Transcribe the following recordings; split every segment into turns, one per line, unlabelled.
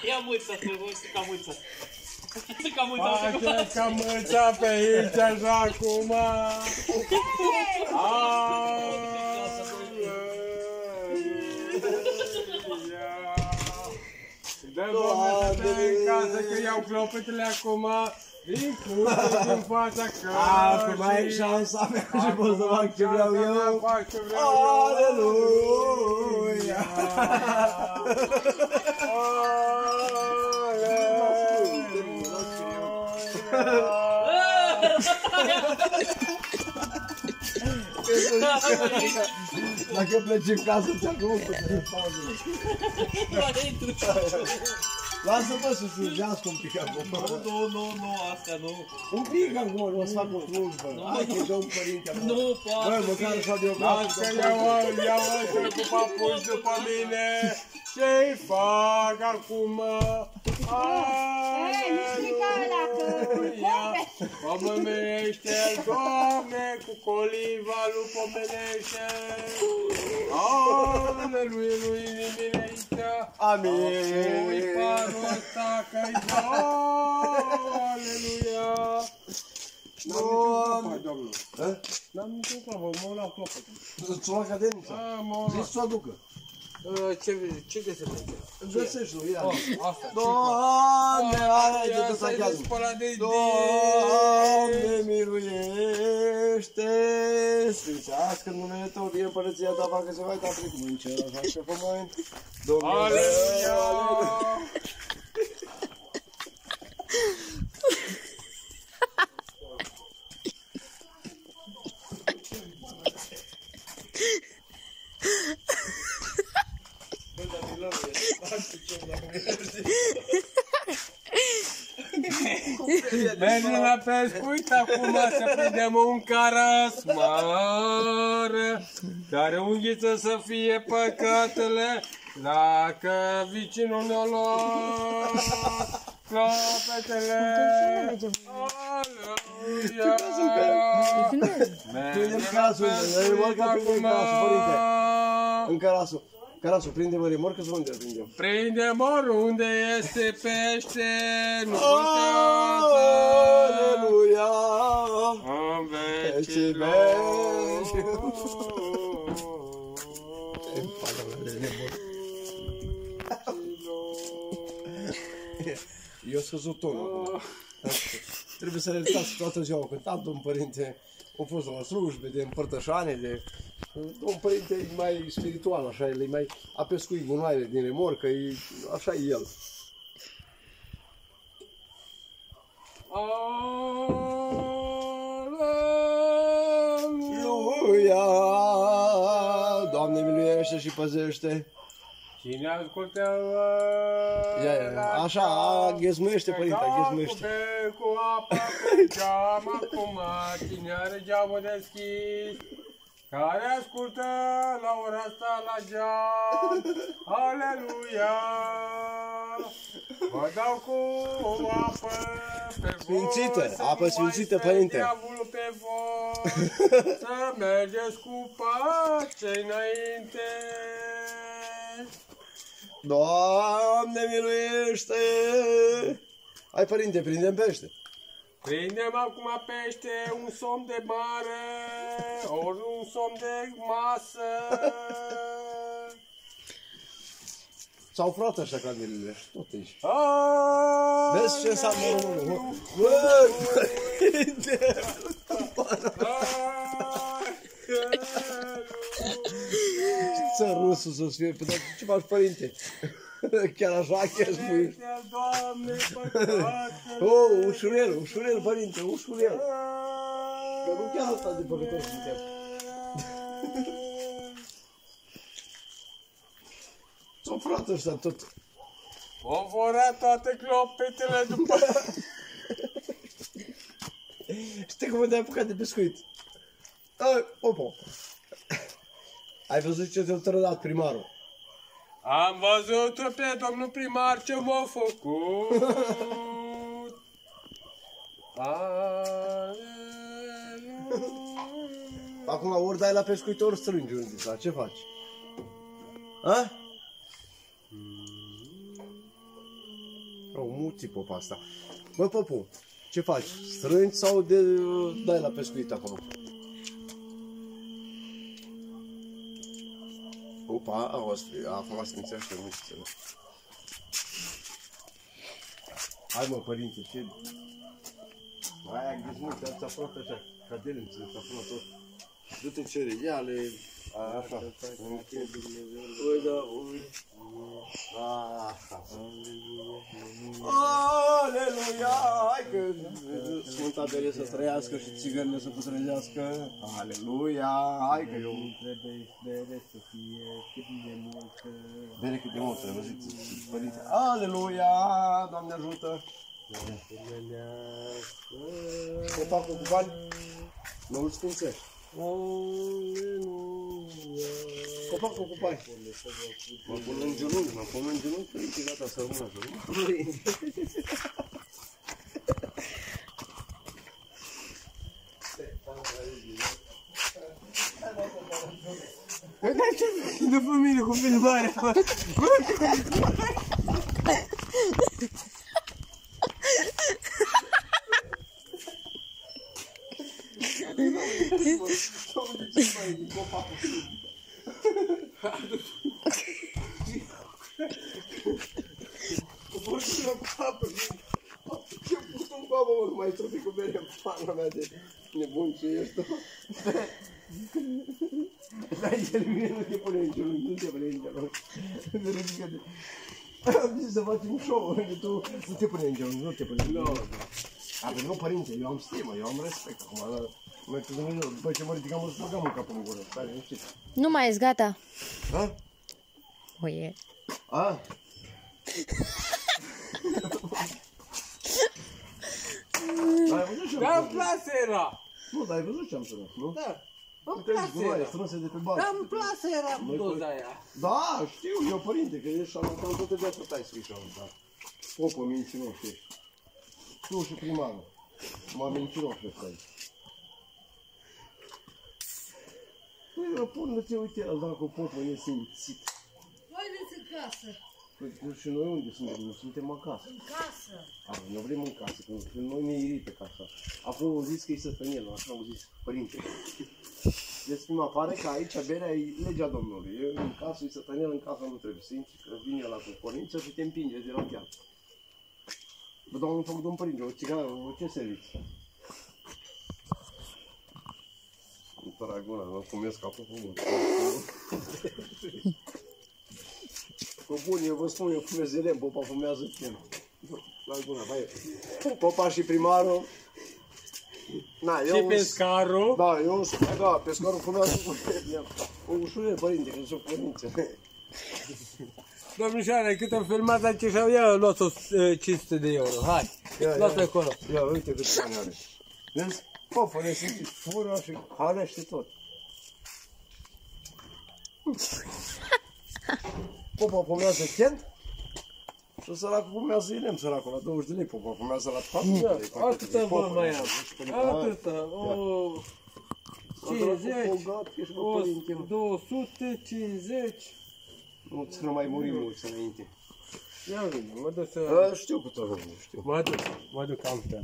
Ia mâța, te rog, să ca mâța.
Face ca mâța pe aici, așa acum. Dă Doamne în casă că iau clopetele acum. Din curte, din fața căștii.
Acum mai e șansa mea și pot să fac ce vreau eu. Aleluia! Dacă pleci în casă, ți-am făcut pe pauză. Lasă-mă să slujească un pic acum.
Nu, asta nu.
Un pic acum, o să fac o slujbă. Hai că-i dă un părinte acum.
Nu, poate.
Băi, măcar așa de o
Las că iau ăștia cu papuși după mine. Ce-i fac acum? Aleluia! Pomenește-l, Doamne, cu coliva lui pomenește-l. Aleluia, lui nimeni aici.
Amin.
Ui parul ăsta că-i aleluia. N-am niciun clopă, mă la clopă.
Ți-o lua cadenița? Zici să o aducă.
Ce găsești aici?
Găsești, nu, ia.
Asta.
Doamne, alege de
Să-i
sachează.
spălat de
Doamne, miluiește! Sfințească numele Tău, vie împărăția Ta, facă se vai Ta precum în cer, așa și pe pământ.
Aleluia! Mergem la pescuit acum să prindem un caras mare, care unghiță să fie păcatele, dacă vecinul ne-a luat clopetele. Aleluia!
Prindem carasul, remorca prindem carasul, părinte. În carasul. Carasul, prinde-mă remorca sau unde îl prindem?
Prindem oriunde este pește, nu contează.
Aleluia!
În
Vecii
vecilor.
Eu scăzut tonul. Trebuie să le stați toată ziua, că tatăl un părinte a fost la slujbe de împărtășane, de un părinte mai spiritual, așa, el e mai a pescuit gunoaiele din remorcă, așa e el. Aleluia! Doamne, miluiește și păzește!
Cine ascultă
Așa, ghezmuiește, părinte, ghezmuiește.
Cu apa pe geam acum, cine are geamul deschis, care ascultă la ora asta la geam, aleluia! Vă dau cu apă pe
Sfințită,
voi,
apă sfințită, părinte.
Diavolul pe voi, să mergeți cu pace înainte.
Doamne, miluiește! Hai, părinte, prindem pește.
Prindem acum pește, un somn de mare, ori un somn de masă.
S-au furat așa candelele, tot aici.
Aleluia!
Vezi ce înseamnă românul? Bă, părinte! Ță rusul să-ți fie, dar ce faci, părinte? Chiar așa, chiar spui.
Doamne, păcatele!
Oh, ușurel, ușurel, părinte, ușurel. Că nu chiar asta de păcător suntem. S-au furat ăștia tot.
Vom fura toate clopetele după...
Știi cum te-ai apucat de pescuit? Opa! Ai văzut ce te-a trădat primarul?
Am văzut pe domnul primar ce m-a făcut. Aleluia.
Acum ori dai la pescuit, ori strângi undița. Ce faci? A? O mulți popa asta. Bă, Popu, ce faci? Strângi sau dai la pescuit acum? Opa, acum strânțește mușchițele. Hai mă, părinte, ce... Aia gâți multe, ați aflat așa, cadelniță, ați aflat tot. Du-te în cereale, așa. Ui, da, ui. Așa. Aleluia! Hai că Sfânta Bere să trăiască și țigările să putrezească. Aleluia! Hai că eu...
Bere să fie cât de multă.
Bere cât de multă, văziți, părinte. Aleluia! Doamne ajută! Copacul cu bani, nu-l sfințești. Copacul cu bani. Mă pun în genunchi, părinte, gata să rămână.
Uitați-vă după mine cu filmarea.
Ce pus în babă, mă, mai tropi cu bere în pana mea de nebun ce ești tu. Dar el mine nu te pune în genunchi, nu te pune în genunchi. Am zis să facem show, tu nu te pune în genunchi, nu te pune în genunchi. Dar nu, părinte, eu am stimă, eu am respect acum, dar după ce mă ridicam, îți băgam în capul în gură, stai liniștit.
Nu mai ești gata.
Ha?
Oie.
A? Ai văzut ce am
Dar
sunat?
îmi place era.
Nu, dar ai văzut ce am sunat, nu?
Da. Îmi
Uite,
place
gunoaie
era.
strânse de pe bază.
Dar îmi place era
Noi
doza aia.
Da, știu, eu părinte, că ești șarlatan toată viața ta ai scris șarlatan. Popă, mincinoș ești. Tu și primarul. Mă mincinoș ăsta aici. Păi, răpunde-te, uite, dacă popă e simțit.
Haideți în casă.
Păi, și noi unde suntem? Nu suntem acasă.
În casă.
Nu vrem în casă, că noi ne irită ca așa. Acum au zis că e săptănel, așa au zis, părinte. Deci prima pare că aici berea e legea Domnului. E în casă, e săptănel, în casă nu trebuie să intri, că vine la cu corință și te împinge de la piață. Bă, doamne, făcut un părinte, o țigară, ce serviți? În Tarragona, nu fumez ca pe fumul. Cu bun, eu vă spun, eu fumez de lemn, popa fumează chem. La bună, vai. Popa și primarul. Na, eu
Și pescarul.
Da, eu da, pescarul fumează cu lemn. O ușurel, părinte, că sunt părințe.
Domnișoare, cât am filmat aici și ia luați-o 500 de euro. Hai, luați acolo.
Ia, uite cât bani are. Vezi? Popa, ne simțiți, fură și harește tot. Popa fumează Kent și săracul fumează lemn, săracul, la 20 de lei, popa fumează la 40 de lei.
Atâta bă mai am. Atâta. 50, 250.
Nu ți mai muri mulți înainte.
Ia vine, mă duc să...
Știu cu tot, știu.
Mă duc am pe.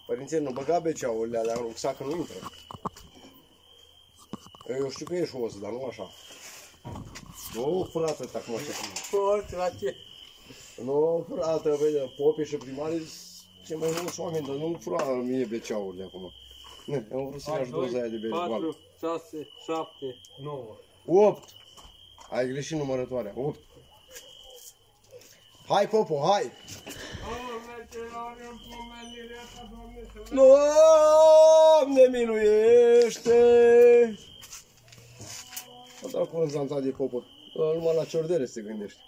Părinții, nu băga beceaurile alea în rucsac, că nu intră. Eu știu că ești os, dar nu așa. Nu fără atât acum așa.
Foarte la ce?
Nu fără atât, vede, popii și primarii cei mai mulți oameni, dar nu fura mie beceaurile acum. Nu, eu am vrut să-mi ajut doza aia de bere.
4, 6, 7, 9.
8! Ai greșit numărătoarea, 8. Hai, Popo, hai! Doamne miluiește! O dau cu un zantat de Popo. Numai la ciordere se gândește.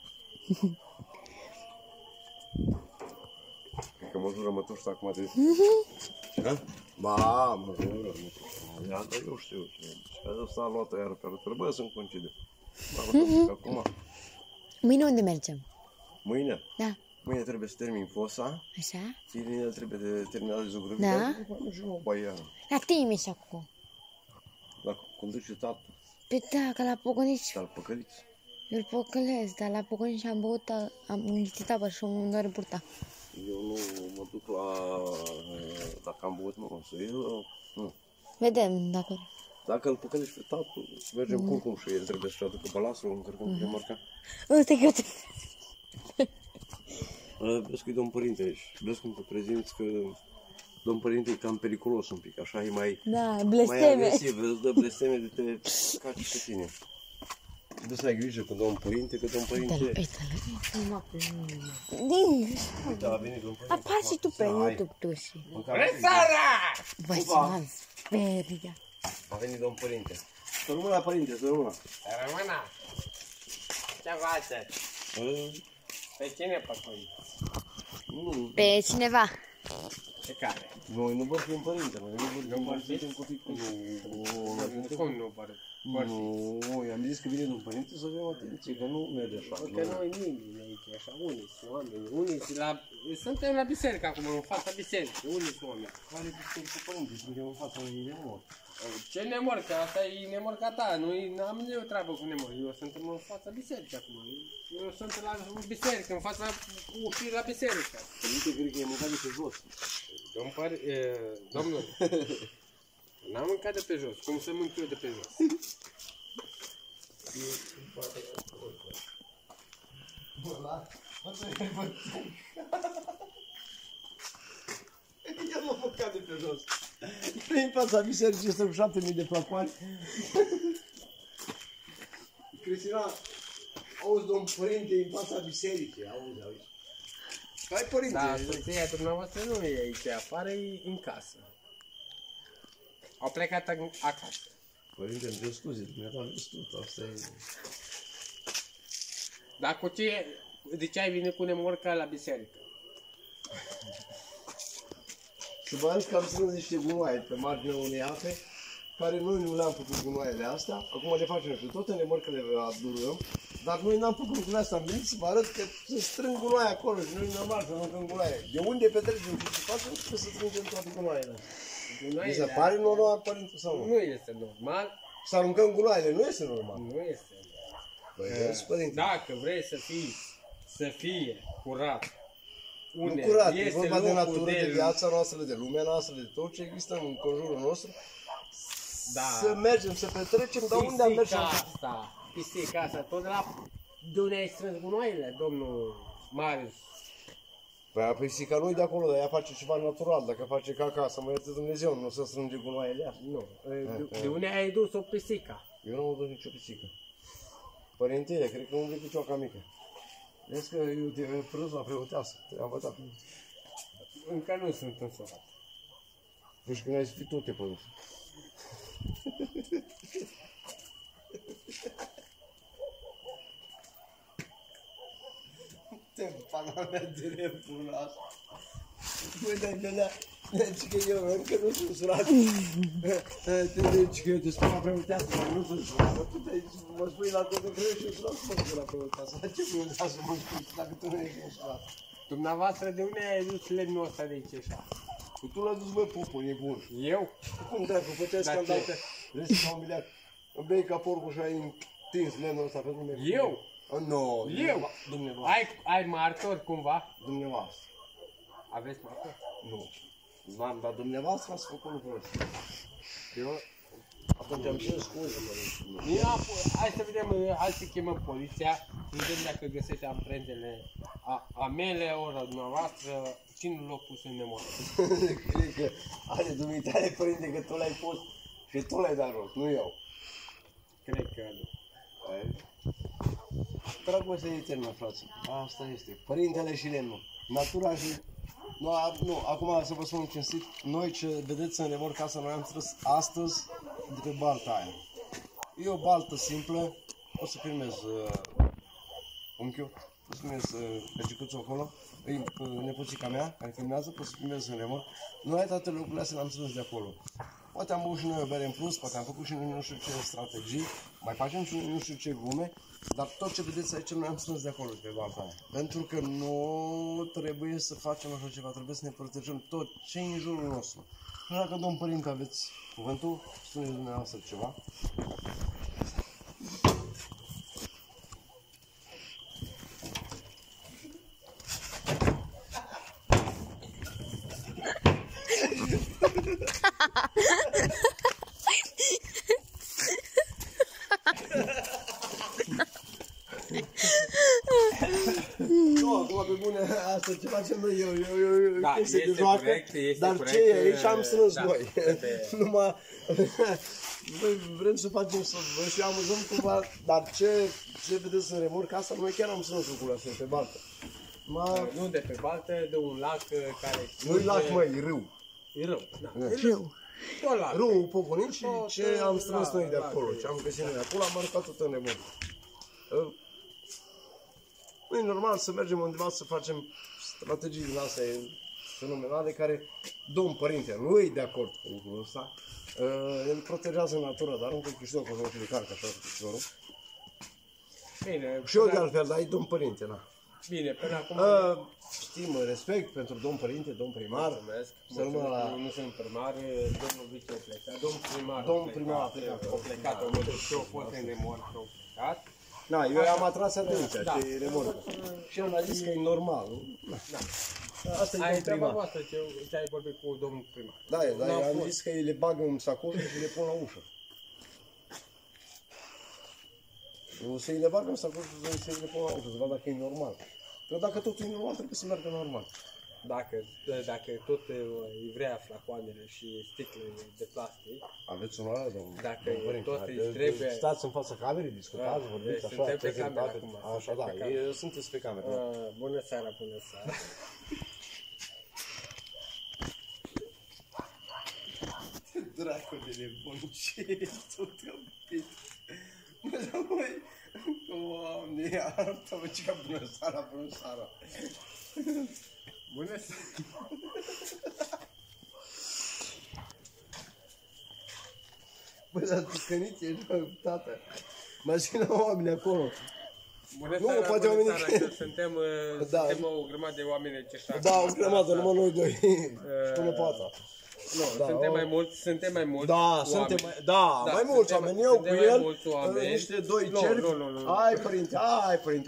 Cred că mă jură mătușa acum de... Ha? Ba, mă jură. Iată, eu știu ce. Și s-a luat iară pe rutele. Bă, sunt concediu. Acum.
Mâine unde mergem?
Mâine?
Da.
Mâine trebuie să termin fosa.
Așa?
Filinele trebuie de terminat de zugrăvit.
Da.
Și nu băiară.
La Timiș acum.
Dacă conduce tatăl,
Pe da, că la Pogonici.
dar păcăliți.
Eu îl păcălesc, dar la pocălin și am băut, am înghițit apă și îmi doare burta.
Eu nu mă duc la... Dacă am băut, nu, să eu... Nu.
Vedem dacă...
Dacă îl păcălești pe tatăl, mergem cum și el trebuie să-și aducă balasul, încărcăm de marca.
Uite că te...
Vezi că-i domn părinte aici. Vezi cum te prezinți că domn părinte e cam periculos un pic, așa e mai...
Da,
Mai
blesteme.
agresiv, îți dă blesteme de te caci pe tine. Trebuie să ai grijă cu domn părinte, că domn părinte...
Din...
Uite, a venit domn părinte.
Apasi tu pe YouTube, tu și...
Resara!
Vai, ce m-am speriat.
A venit domn părinte. Să rămână, părinte, să rămână.
Rămână! Ce faceți? Pe cine păcăli?
Nu,
Pe cineva.
Pe care?
noi nu vorbim părinte, noi nu vorbim copii cu...
Cum nu vorbim?
Nu, i-am zis că vine domn părinte să avem atenție, că nu merge așa.
Că noi nimeni aici, așa, unii sunt oameni, unii sunt la... Suntem la biserică acum, în fața bisericii, unii sunt oameni.
Care biserică părinte, suntem în fața unui nemor.
Ce nemor, că asta e nemorca ta, n-am eu treabă cu nemor, eu sunt în fața bisericii acum. Eu sunt la biserică, în fața ușii la biserică.
Părinte, cred că e mâncat de pe jos.
Domnul, n-am mâncat de pe jos, cum să mânc eu de pe jos?
El m-a mâncat de pe jos. În fața bisericii este cu 7000 de placoane. Cristina, auzi, domn părinte, în fața bisericii, auzi. Hai, părinte.
Da, soția dumneavoastră nu e aici, afară e în casă. Au plecat acasă.
Părinte, îmi cer scuze, dumneavoastră am văzut, asta e...
Dar cu ce, de ce ai venit cu nemorca la biserică?
Să vă arăt că am strâns niște gunoaie pe marginea unei ape, care noi nu le-am făcut gunoaiele astea, acum le facem și toate nemorcele le adurăm, dar noi n-am făcut lucrurile astea, am venit să vă arăt că se strâng gunoaie acolo și noi normal să mâncăm gunoaie. De unde petrecem și ce facem, trebuie să strângem toate gunoaiele. Mi se pare normal, părinte, sau nu?
Nu este normal.
Să aruncăm gunoaiele, nu este normal.
Nu este.
Păi, vezi, părinte.
Dacă vrei să fie curat,
Nu
unde
curat, e
este
vorba de
locul
natură, de viața noastră, de lumea noastră, de tot ce există în conjurul nostru.
Da.
Să mergem, să petrecem, dar unde am mers?
Pisica asta, tot de la... De unde ai strâns gunoaiele, domnul Marius?
Păi pisica nu-i de acolo, dar ea face ceva natural. Dacă face caca, să mă ierte Dumnezeu, nu să strânge gunoaiele astea.
Nu. De unde ai dus o pisica?
Eu nu mă duc nicio pisică. Părintele, cred că umbli cu cioaca mică. Vezi că eu te prânz la preoteasă, te-am învățat.
Încă nu sunt însurat.
Deci când ai să fii tot te părâți. Te pana mea de nebună asta. Băi, dar vedea, deci că eu încă nu sunt surat. Deci că eu te spun la preoteasă, dar nu sunt surat. Tu mă spui la tot de creu și eu surat să mă spui la preoteasă. La ce preoteasă mă spui dacă tu nu ești surat?
Dumneavoastră, de unde ai adus lemnul ăsta de aici așa?
Tu l-ai dus, bă, pupu, nebun.
Eu?
Cum dracu, făceai scandal
ce?
pe... Vrei ca un miliard? Îmi bei ca porcul și ai întins lemnul ăsta pentru mine.
Eu?
Nu,
Eu?
dumneavoastră.
Ai martori cumva?
Dumneavoastră.
Aveți martori?
Nu. V-am dat dumneavoastră, ați făcut lucrul ăsta. Eu atunci am cer scuze, părinte.
Hai să vedem, hai să chemăm poliția, să vedem dacă găsește amprentele a mele, ori a dumneavoastră, cine l-a pus în memorie.
Cred că are dumitare, părinte, că tu l-ai pus și tu l-ai dat rost, nu eu.
Cred că nu.
Dragostea e eternă, frații. Asta este. Părintele și lemnul. Natura și... Nu, acum să vă spun cinstit, noi ce vedeți în remorca casa, noi am strâns astăzi de pe balta aia. E o baltă simplă, o să filmez unchiul, o să filmez Pegicuțul acolo, e nepoțica mea care filmează, pot să filmez în remorc. Noi toate lucrurile astea le-am strâns de acolo. Poate am băut și noi o bere în plus, poate am făcut și noi nu știu ce strategii, mai facem și noi nu știu ce gume, dar tot ce vedeți aici noi am strâns de acolo, de pe balta aia. Pentru că nu trebuie să facem așa ceva, trebuie să ne protejăm tot ce e în jurul nostru. Și dacă, domn părinte, aveți cuvântul, spuneți dumneavoastră ceva. Nu, acum pe bune, asta ce facem noi,
Da,
chestie de
este
joacă,
corect, este
dar
corect,
ce e aici am strâns
da,
noi. Numai, noi vrem să facem, să vă și amuzăm cumva, dar ce vedeți în remorca asta, noi chiar am strâns lucrurile astea pe baltă.
Nu de pe baltă, de un lac care...
Nu-i lac, măi, e râu.
E rău, da.
Râu.
Tot lac.
Râul Pogonici și
Tot,
ce am strâns
da,
noi de
da,
acolo,
da.
ce am găsit noi de acolo, am aruncat tot în remorcă. Nu e normal să mergem undeva să facem strategii din astea fenomenale care domn părinte nu e de acord cu lucrul ăsta. El protejează natura, dar nu cu chiștor, cu de carcă așa cu chiștorul.
Bine,
Și eu de altfel, dar e domn părinte, na.
bine, până acum...
Știm, respect pentru domn părinte, domn primar.
Mulțumesc.
Să rămână la...
Nu sunt primar, domnul vice a plecat.
Domnul primar a plecat.
A plecat, a mădut și eu fost în remorcă, a plecat.
Na, eu am atras atenția,
Da.
ce e remorcă. Și el a zis că e normal.
Da.
Asta e
Aia e
domn
treaba
primar.
voastră, ce ai vorbit cu domnul primar.
Da, dar
N-a
eu am
fost.
zis că îi le bagă în sacoșă și le pun la ușă. O să îi le bagă în sacoșă și să îi le pun la ușă, să vadă dacă e normal. Că dacă totul e normal, trebuie să meargă normal.
Dacă tot îi vrea flacoanele și sticlele de plastic,
Aveți onoarea, domnul?
Dacă
domnul părinte?
tot
Haideți,
îi trebuie-
Stați în fața camerei, discutați,
Da,
vorbiți așa,
suntem pe
prezentați.
cameră acum,
Așa,
suntem
da,
pe cameră.
sunteți pe cameră. Da.
bună seara, bună seara.
Dracu de nebun, ce ești tot căpit? Mă, măi, Doamne, arată-mă ce ca bună seara, bună seara.
Bună seara.
Bă, dar ticănit ești, bă, tată. Imagina oamenii acolo.
Bună
Nu,
seara,
poate
bună
oamenii
seara,
că-
că suntem
Da.
o grămadă de oameni ce așa.
Da, o grămadă, numai noi doi. Și până poata.
Nu,
Da,
suntem
o-
mai mulți,
Da,
oameni.
suntem mai, da,
Da,
mai mulți
suntem-
oameni. Eu cu
suntem mai
el,
mulți oameni.
niște doi
Nu,
cerbi.
nu.
Hai, părinte,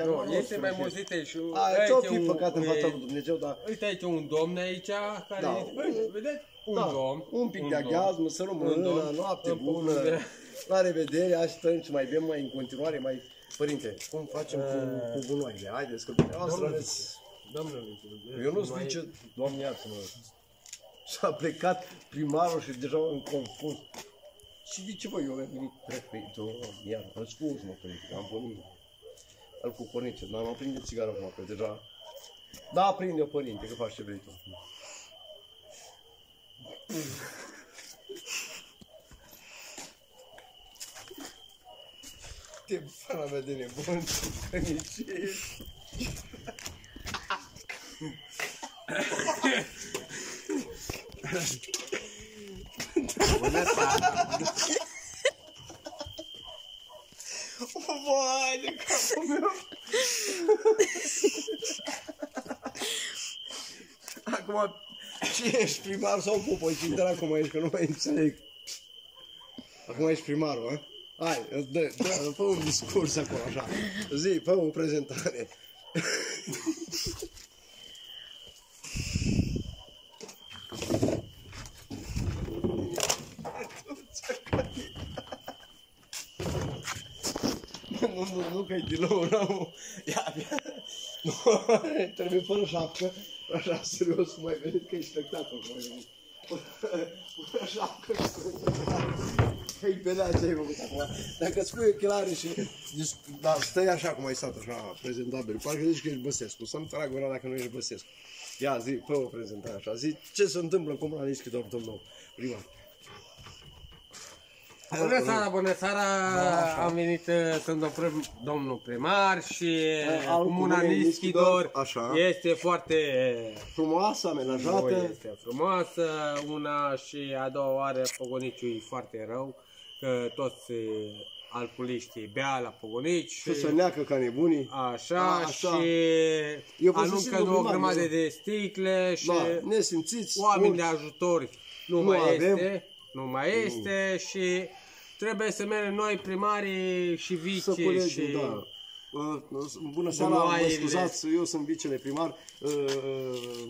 acum
Nu,
nu
este
spune
mai
ce.
mulți, uite, și
Ai, ce-o fi
un-
păcat în fața
e-
lui Dumnezeu, dar
Uite aici un domn aici, care,
Da,
uite, vedeți? Un
da,
domn.
un pic de
domn.
aghiazmă, să
Un
rămână,
domn.
noapte
Un
bună,
pic de-
la revedere, așteptăm și mai bem mai în continuare, mai... Părinte, cum facem cu gunoaiele? Haideți că dumneavoastră
Domnul
aveți...
Domnul,
Eu nu zice, Doamne iartă-mă, și-a plecat primarul și deja am confuz. Și zice, bă, eu am venit prefectul, iar, răspuns, mă, părinte, că am pornit. Îl cu cornice, dar m-am prinde țigară acum, că deja... Da, prinde-o, părinte, că faci ce vrei tu. Te pana mea de nebun, că nici ești. Vai de capul meu! Acum, ce ești primar sau pupă? Ce acum ești, că nu mai înțeleg. Acum ești primarul, a? Hai, fă un discurs acolo, așa. Zi, fă o prezentare. Nu, că e dilou, nu. Ia, nu, trebuie fără șapcă, așa serios, cum ai venit, că e spectacol, cum ai venit. Fără șapcă, că-i pelea ce ai făcut acum. Dacă îți pui ochelari și da, stai așa cum ai stat, așa, prezentabil, parcă zici că ești Băsescu, să-mi trag gura dacă nu ești Băsescu. Ia, zi, fă o prezentare așa, zi ce se întâmplă în Comuna Nischi, domnul primar.
Bună seara, am venit, sunt domnul primar și
Al
Comuna
Comunei
Nischidor
așa.
este foarte
Frumoasă, amenajată.
este frumoasă, una și a doua oară Pogoniciul e foarte rău, că toți alcooliștii bea la Pogonici
Și se neacă ca nebunii.
așa,
Așa.
și
Eu vă
aruncă
susțin
o
primar,
grămadă
eu.
de sticle și
Da, nesimțiți.
oameni de
mulți.
ajutor nu
Nu
mai
avem.
este, nu mai este și trebuie să mergem noi primarii și
Să
vice
culegem,
și
da. Bună seara, mă
Gunoaiele.
scuzați, eu sunt vicele primar.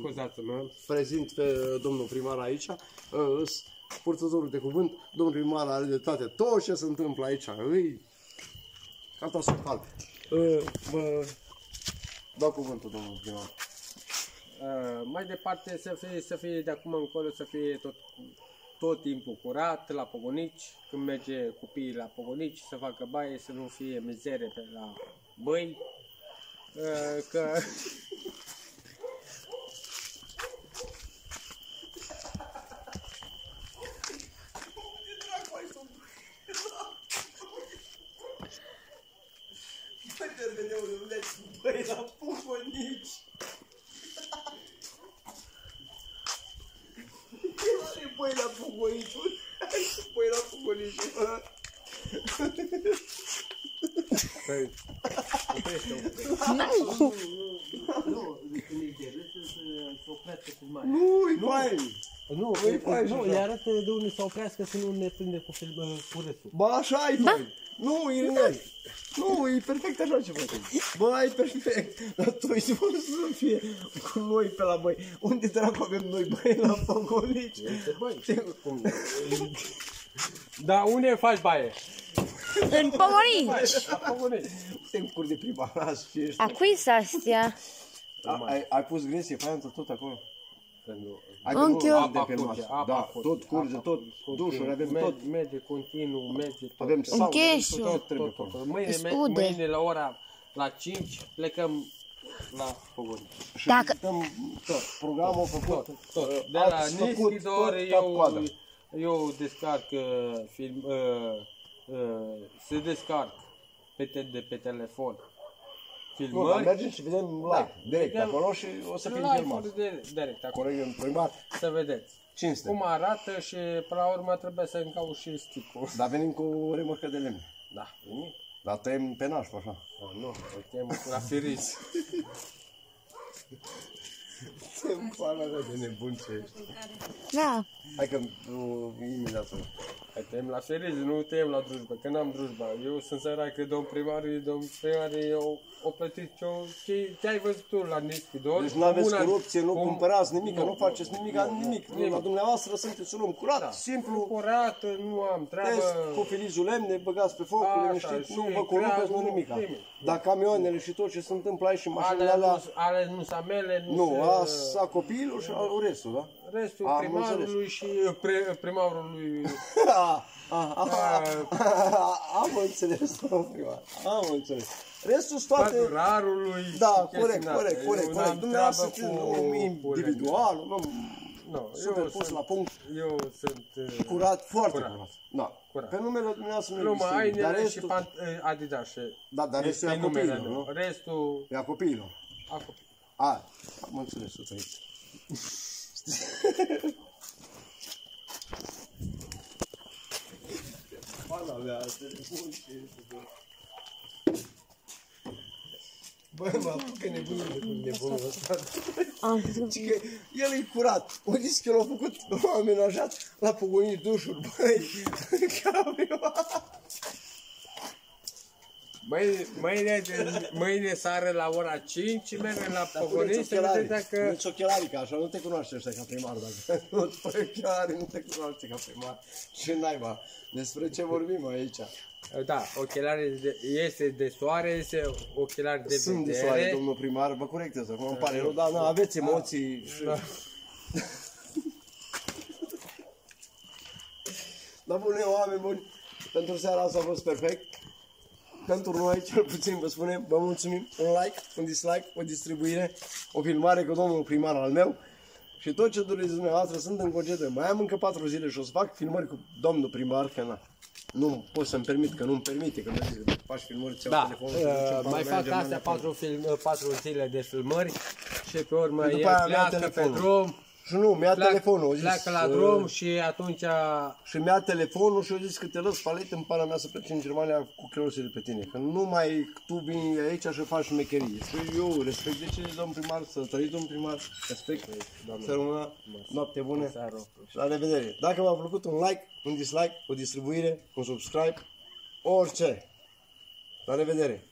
scuzați-mă.
Prezint pe domnul primar aici. Purtătorul de cuvânt, domnul primar are dreptate. Tot ce se întâmplă aici, îi catastrofal. Dau cuvântul, domnul primar.
Mai departe să fie de acum încolo, să fie tot timpul curat la Pogonici, când merge copiii la Pogonici, să facă baie, să nu fie mizere pe la băi, că
Băi, la Pogonici! Băi, la Pogonici! Băi, la Pogonici! Nu-i fain! Nu-i fain!
nu, îi arată de unde să oprească să nu ne prinde cu râsul.
Bă, așa e fain! Nu, Irinel! Nu, e perfect așa ce facem. Bă, e perfect. Dar tu ești vor să fie cu noi pe la băi. Unde dracu avem noi băi la Pogonici?
Da, unde faci baie?
În Pogonici.
La Pogonici.
Te încurci de prima ras și ești...
A cui s astea?
Ai pus gresie, faianță tot acolo?
Închi eu.
De pe masă. Da, tot curge, tot dușuri, avem tot.
Merge continuu, merge tot.
Avem saună,
Încheșul.
tot trebuie acolo.
Mâine la ora la 5 plecăm la Pogonici.
Și
Dacă-
vizităm tot. Programul făcut.
Tot. De la
Ați făcut
Nischidor
tot cap-coadă.
eu descarc film, se descarc de pe telefon
Nu, dar
filmări.
mergem și vedem live, direct acolo și o să fim filmați.
Direct acolo.
Corect, în primar,
Să vedeți
cinste.
cum arată și până la urmă trebuie să încaut și sticul.
Dar venim cu o remorcă de lemne.
Da, nimic.
Dar tăiem pe nașpa așa.
Nu, o chem la firiz.
Ce-mi pana de nebun ce ești.
Da.
Hai că imediat o...
Hai, tăiem la feriz, nu tăiem la drujbă, că n-am drujba. Eu sunt sărac, că domn primar o plătit ce ai văzut tu la Nischidor.
Deci nu aveți corupție, nu cumpărați nimic, nu faceți nimic.
Nimic.
La dumneavoastră sunteți un om curat, simplu.
Curat, nu am
Test
treabă.
cu filizul lemne, băgați pe foc,
Așa,
liniștit,
și
nu vă corupeți,
treabă,
nu nimic.
nimic.
Dar camioanele și tot ce se întâmplă aici și mașinile alea,
Ale nu sa mele,
nu, a copilul și restul, da?
Restul
Am
primarului și primarului.
Am înțeles, domnul primar, am înțeles. Restul toate...
Pădurarului.
Da,
și
corect.
chestii din astea. Eu n-am
Dumneavoastră
treabă
sunteți
cu
un individual, un om
Nu,
super pus la punct,
Eu sunt
curat, foarte
curat.
curat. Da.
Curat.
Pe numele dumneavoastră nu
numai
există, dar
hainele și
restul...
Adidas.
Da, dar restul e a
numele
copiilor,
meu.
nu?
Restul
E a copiilor.
acum.
Am înțeles, tu aici. Pana mea, telefon și... Băi, mă apucă nebunul de cum nebunul ăsta.
Am crezut.
Zic că el e curat. O zis că l-a făcut, l-a amenajat la Pogonici dușuri. Băi,
Mâine sară la ora 5, mergem la
Dar
Pogonici să vedem dacă...
Nici ochelarii, că așa nu te cunoaște ăștia ca primar. Dacă nu-ți pui ochelarii, nu te cunoaște ca primar. Și naiba. Despre ce vorbim aici?
Da, ochelari este de soare, este ochelari de
Sunt de
vedere.
soare, domnul primar, vă corectez acum, îmi pare rău, dar nu, aveți emoții și... Dar bune, oameni buni, pentru seara asta a fost perfect. Pentru noi, cel puțin, vă spunem, vă mulțumim. Un like, un dislike, o distribuire, o filmare cu domnul primar al meu. Și tot ce doriți dumneavoastră, sunt în concediu. Mai am încă 4 zile și o să fac filmări cu domnul primar, că na. Nu pot să-mi permit, că nu-mi permite, că nu zic că faci filmări, ți-au
Da,
telefonul.
mai fac astea 4 zile de filmări și pe urmă
După
el
aia mi-a
pleacă pe
telefonul.
drum.
Și nu, mi-a telefonul, a zis,
Pleacă la drum și atunci...
Și mi-a telefonul și a zis că te lăs palet în pana mea să pleci în Germania cu creiosul de pe tine. Că nu mai tu vii aici și faci șmecherie. Și eu respect deciziile domn primar, să trăiți domn primar, respect, să rămână, noapte bună și la revedere. Dacă v-a plăcut, un like, un dislike, o distribuire, un subscribe, orice. La revedere!